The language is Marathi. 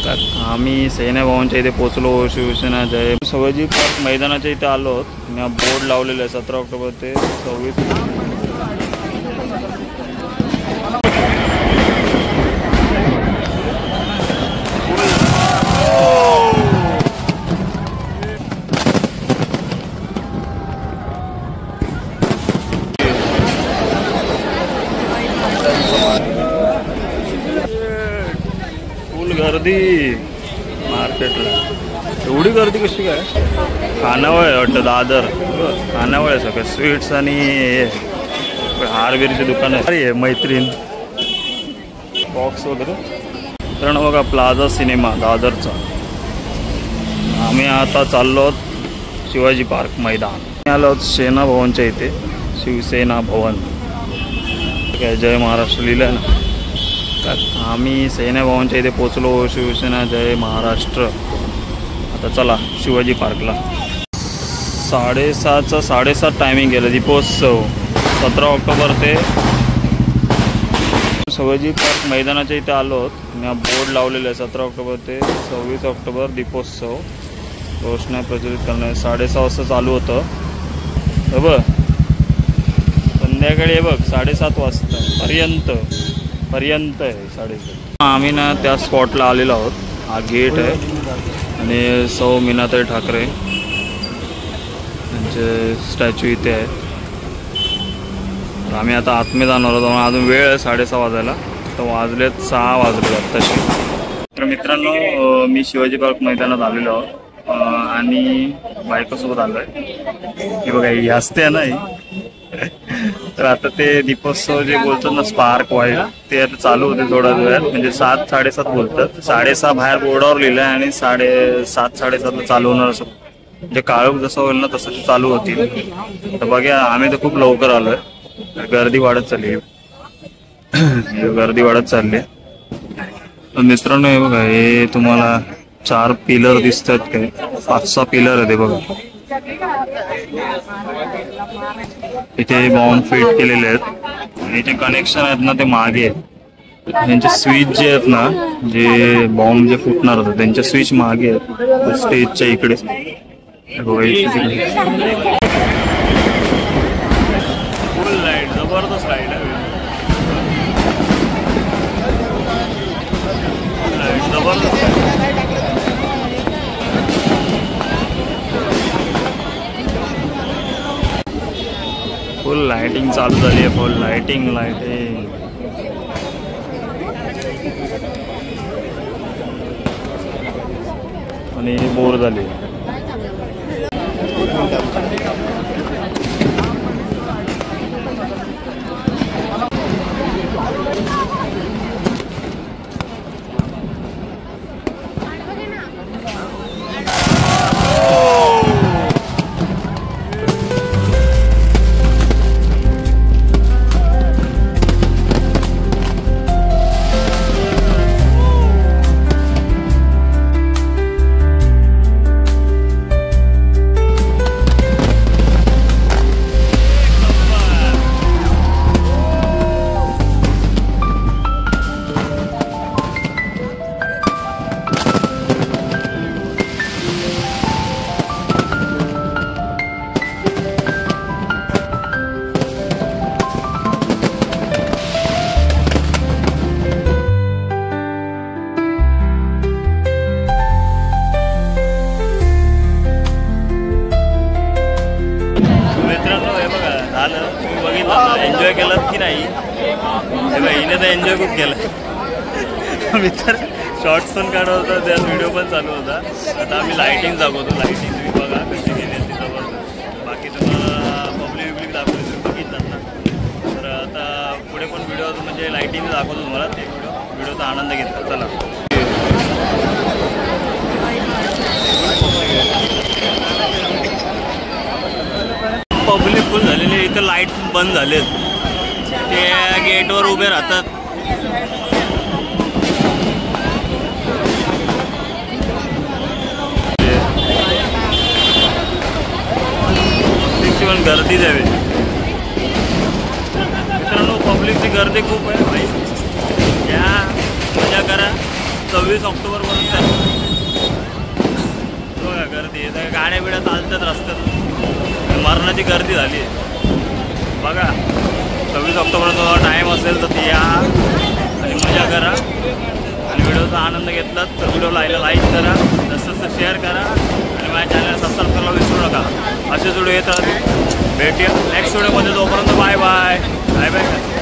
आम्ही सेना भवनच्या इथे पोचलो. शिवसेना जय शिवाजी पार्क मैदानाच्या इथे आलो आहोत. मी बोर्ड लावलेलं आहे 17 ऑक्टोबर ते 26. गर्दी मार्केटला एवढी गर्दी कशी काय? खानावळ आहे वाटतं, दादर खानावळ आहे. सगळं स्वीट्स आणि हारगिरीची दुकान आहे. अरे मैत्रीण बॉक्स वगैरे. कारण बघा प्लाझा सिनेमा दादरचा. आम्ही आता चाललो आहोत शिवाजी पार्क मैदान. आलो आहोत सेना भवनच्या इथे. शिवसेना भवन काय जय महाराष्ट्र लिहिलं आहे ना. आम्ही सेना भवनच्या इथे पोचलो. शिवसेना जय महाराष्ट्र. आता चला शिवाजी पार्कला. 7:30 टायमिंग गेलं. दीपोत्सव 17 ऑक्टोबर ते शिवाजी पार्क मैदानाच्या इथे आलो आहोत. मी बोर्ड लावलेलं आहे 17 ऑक्टोबर ते 26 ऑक्टोबर दीपोत्सव. रोषणाई प्रज्वलित करणार. 6:30 वाजता चालू होतं. बघ संध्याकाळी बघ 7:30 वाजता पर्यंत आहे 7:30. आम्ही ना त्या स्पॉटला आलेलो आहोत. हा गेट आहे आणि सौ मीनाताई ठाकरे यांचे स्टॅच्यू इथे आहे. आम्ही आता आतमध्ये जाणार आहोत. अजून वेळ आहे 6:30 वाजायला. तर वाजलेत 6 वाजले आत्ताशी. तर मित्रांनो मी शिवाजी पार्क मैदानात आलेलो आहोत आणि बायकोसोबत आलो आहे. हे बघा ही असते ना ही. तर आता ते दीपोत्सव जे बोलतात ना स्पार्क वाईल ते आता चालू होते थोड्या वेळात. म्हणजे 7-7:30 बोलतात. 6:30 बाहेर बोर्डावर लिहिलं आहे आणि 7:30 चालू होणार. असं म्हणजे काळोख जसं होईल ना तसं ते चालू होतील. तर बघा आम्ही तर खूप लवकर आलोय. गर्दी वाढत चालली मित्रांनो. हे बघा हे तुम्हाला 4 पिलर दिसतात काय? 5-6 पिलर आहे ते बघा. इथे बॉम्ब फिट केलेले आहेत आणि इथे कनेक्शन आहेत ना ते मागे आहेत. त्यांचे स्विच जे आहेत ना जे बॉम्ब जे फुटणार होते त्यांचे स्विच मागे आहेत स्टेजच्या इकडे. फुल लाईट जबरदस्त लाईट आहे. जबरदस्त फुल लाइटिंग चालू झाली आहे. फुल लाइटिंग आणि बोर झाली. एन्जॉय केलात की नाही? हिने तर एन्जॉय खूप केलं. मी तर शॉर्ट्स पण काढत होता, त्यात व्हिडिओ पण चालू होता. आता आम्ही लाईटिंग दाखवतो. लाईटिंग तुम्ही बघा कशी केली असते जबरदस्त. बाकी तुम्हाला पब्लिक दाखवली तुम्ही बघितलात ना. तर आता पुढे पण व्हिडिओ म्हणजे लाईटिंग दाखवतो तुम्हाला. ते व्हिडिओचा आनंद घेतला. चला पब्लिक फुल झालेली. इथं लाईट बंद झालेत. ते गेटवर उभे राहतात. पब्लिकची पण गर्दी द्यावी मित्रांनो. पब्लिकची गर्दी खूप आहे भाई. या मजा करा. 26 ऑक्टोबरपर्यंत आहे. बघा गर्दी आहे, गाड्या बिड्या चालतात रस्त्यात, मरणाची गर्दी झाली आहे. बघा 26 ऑक्टोबरचा टाईम असेल तर या आणि मजा करा. आणि व्हिडिओचा आनंद घेतलात तर व्हिडिओला लाईक करा, तसंच शेअर करा आणि माझ्या चॅनलला सबस्क्राईब करायला विसरू नका. असेच व्हिडिओ येतात. भेटूया नेक्स्ट व्हिडिओमध्ये. तोपर्यंत बाय बाय बाय बाय.